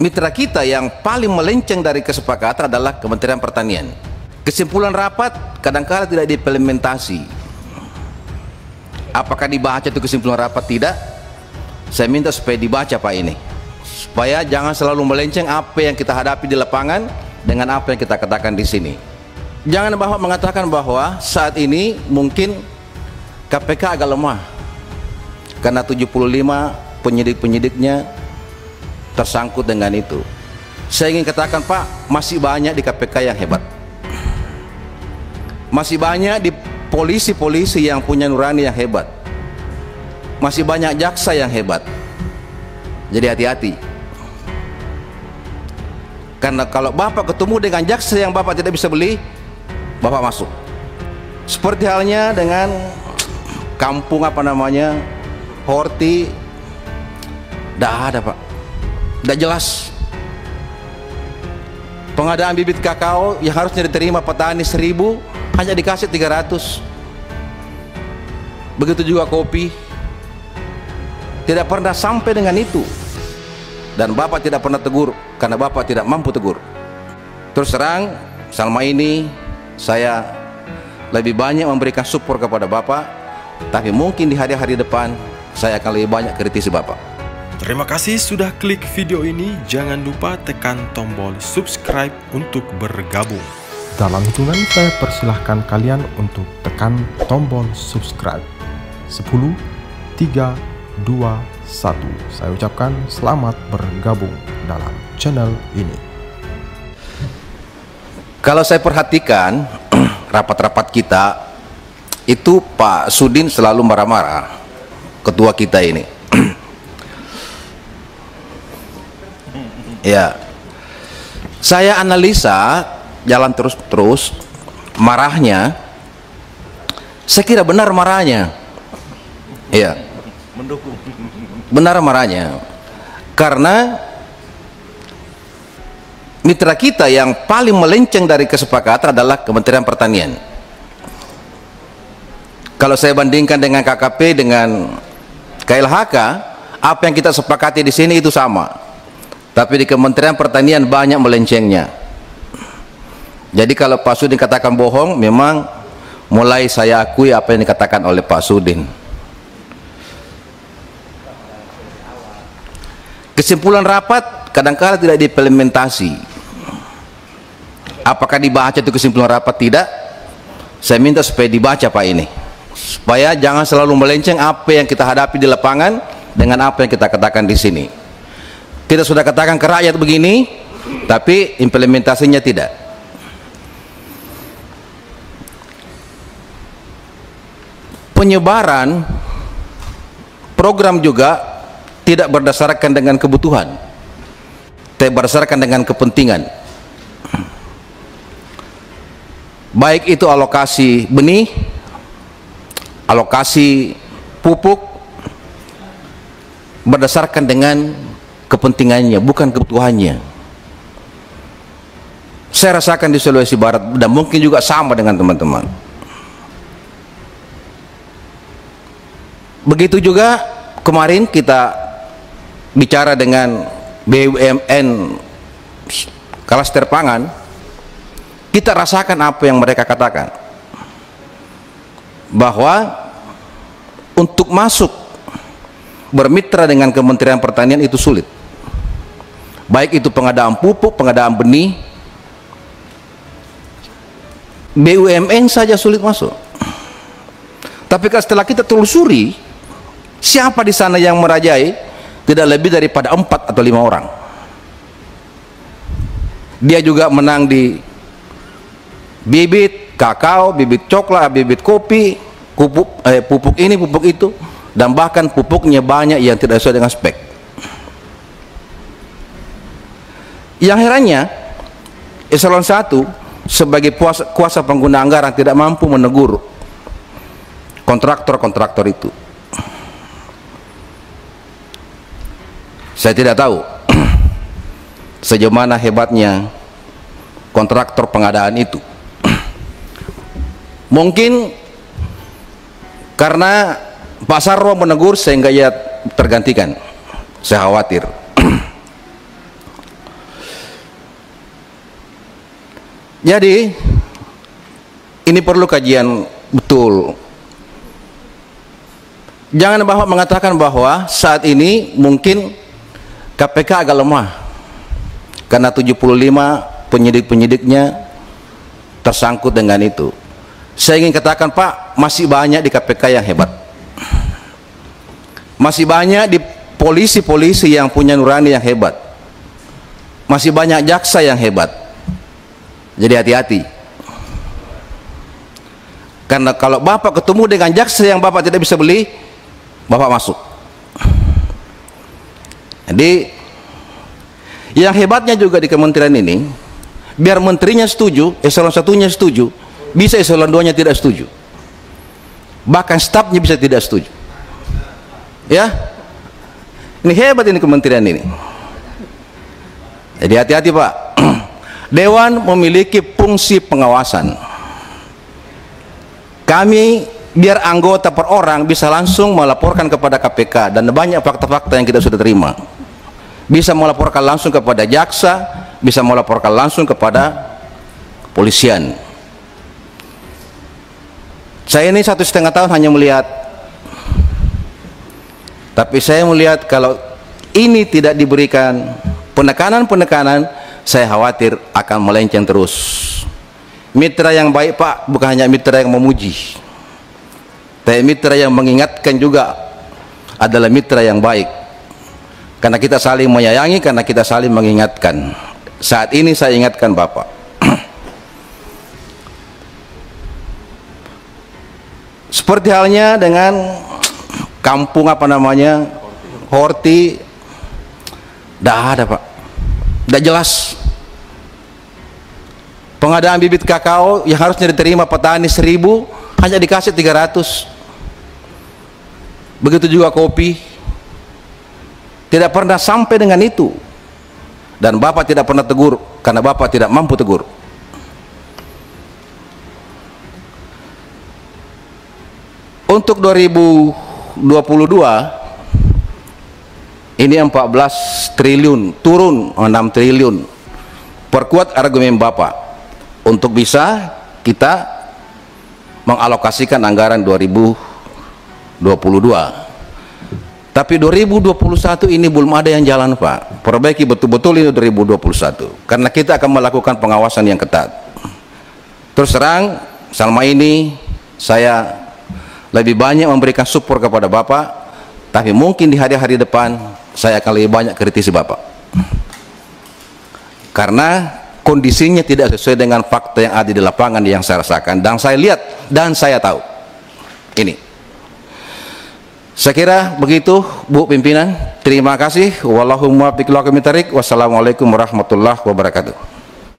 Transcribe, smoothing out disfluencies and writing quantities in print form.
Mitra kita yang paling melenceng dari kesepakatan adalah Kementerian Pertanian. Kesimpulan rapat kadang-kala tidak diimplementasi. Apakah dibaca itu kesimpulan rapat? Tidak. Saya minta supaya dibaca Pak ini, supaya jangan selalu melenceng apa yang kita hadapi di lapangan dengan apa yang kita katakan di sini. Jangan Bapak mengatakan bahwa saat ini mungkin KPK agak lemah karena 75 penyidik-penyidiknya tersangkut dengan itu. Saya ingin katakan Pak, masih banyak di KPK yang hebat, masih banyak di polisi-polisi yang punya nurani yang hebat, masih banyak jaksa yang hebat. Jadi hati-hati, karena kalau Bapak ketemu dengan jaksa yang Bapak tidak bisa beli, Bapak masuk. Seperti halnya dengan kampung Horti, tidak ada Pak, tidak jelas. Pengadaan bibit kakao yang harusnya diterima petani 1000 hanya dikasih 300. Begitu juga kopi, tidak pernah sampai dengan itu, dan Bapak tidak pernah tegur karena Bapak tidak mampu tegur. Terus terang, selama ini saya lebih banyak memberikan support kepada Bapak, tapi mungkin di hari-hari depan saya akan lebih banyak kritisi Bapak. Terima kasih sudah klik video ini. Jangan lupa tekan tombol subscribe untuk bergabung. Dalam hitungan saya persilahkan kalian untuk tekan tombol subscribe. 10, 3, 2, 1. Saya ucapkan selamat bergabung dalam channel ini. Kalau saya perhatikan rapat-rapat kita itu, Pak Sudin selalu marah-marah, ketua kita ini. Ya, saya analisa jalan terus marahnya. Saya kira benar marahnya. Ya, mendukung. Benar marahnya karena mitra kita yang paling melenceng dari kesepakatan adalah Kementerian Pertanian. Kalau saya bandingkan dengan KKP, dengan KLHK, apa yang kita sepakati di sini itu sama, tapi di Kementerian Pertanian banyak melencengnya. Jadi kalau Pak Sudin katakan bohong, memang mulai saya akui apa yang dikatakan oleh Pak Sudin. Kesimpulan rapat kadang-kala tidak diimplementasi. Apakah dibaca itu kesimpulan rapat? Tidak. Saya minta supaya dibaca Pak ini, supaya jangan selalu melenceng apa yang kita hadapi di lapangan dengan apa yang kita katakan di sini. Kita sudah katakan ke rakyat begini, tapi implementasinya tidak. Penyebaran program juga tidak berdasarkan dengan kebutuhan, tidak berdasarkan dengan kepentingan. Baik itu alokasi benih, alokasi pupuk, berdasarkan dengan kepentingannya, bukan kebutuhannya. Saya rasakan di Sulawesi Barat, dan mungkin juga sama dengan teman-teman. Begitu juga kemarin kita bicara dengan BUMN klaster pangan, kita rasakan apa yang mereka katakan, bahwa untuk masuk bermitra dengan Kementerian Pertanian itu sulit. Baik itu pengadaan pupuk, pengadaan benih, BUMN saja sulit masuk. Tapi setelah kita telusuri siapa di sana yang merajai, tidak lebih daripada 4 atau 5 orang. Dia juga menang di bibit kakao, bibit coklat, bibit kopi, pupuk ini, pupuk itu, dan bahkan pupuknya banyak yang tidak sesuai dengan spek. Yang herannya, Eselon 1 sebagai kuasa pengguna anggaran tidak mampu menegur kontraktor-kontraktor itu. Saya tidak tahu sejauh mana hebatnya kontraktor pengadaan itu. Mungkin karena Pak Sarwo menegur sehingga ia tergantikan. Saya khawatir. Jadi ini perlu kajian betul. Jangan bahwa mengatakan bahwa saat ini mungkin KPK agak lemah karena 75 penyidik-penyidiknya tersangkut dengan itu. Saya ingin katakan, Pak, masih banyak di KPK yang hebat. Masih banyak di polisi-polisi yang punya nurani yang hebat. Masih banyak jaksa yang hebat. Jadi hati-hati. Karena kalau Bapak ketemu dengan jaksa yang Bapak tidak bisa beli, Bapak masuk. Jadi yang hebatnya juga di kementerian ini, biar menterinya setuju, eselon 1-nya setuju, bisa eselon 2-nya tidak setuju. Bahkan stafnya bisa tidak setuju. Ya, ini hebat ini kementerian ini. Jadi hati-hati, Pak. Dewan memiliki fungsi pengawasan. Kami biar anggota per orang bisa langsung melaporkan kepada KPK, dan banyak fakta-fakta yang kita sudah terima. Bisa melaporkan langsung kepada jaksa, bisa melaporkan langsung kepada polisian. Saya ini 1,5 tahun hanya melihat, tapi saya melihat kalau ini tidak diberikan penekanan-penekanan, saya khawatir akan melenceng terus. Mitra yang baik, Pak, bukan hanya mitra yang memuji, tapi mitra yang mengingatkan juga adalah mitra yang baik. Karena kita saling menyayangi, karena kita saling mengingatkan. Saat ini saya ingatkan Bapak, seperti halnya dengan kampung Horti, tidak ada, Pak, tidak jelas. Pengadaan bibit kakao yang harusnya diterima petani 1.000 hanya dikasih 300. Begitu juga kopi, tidak pernah sampai dengan itu, dan Bapak tidak pernah tegur karena Bapak tidak mampu tegur. Untuk 2022 ini 14 triliun, turun 6 triliun. Perkuat argumen Bapak untuk bisa kita mengalokasikan anggaran 2022. Tapi 2021 ini belum ada yang jalan, Pak. Perbaiki betul-betul ini 2021, karena kita akan melakukan pengawasan yang ketat. Terus terang, selama ini saya lebih banyak memberikan support kepada Bapak, tapi mungkin di hari-hari depan saya akan lebih banyak kritisi Bapak, karena kondisinya tidak sesuai dengan fakta yang ada di lapangan yang saya rasakan dan saya lihat dan saya tahu. Ini saya kira begitu, Bu Pimpinan. Terima kasih. Wallahumma biqil. Wassalamualaikum warahmatullahi wabarakatuh.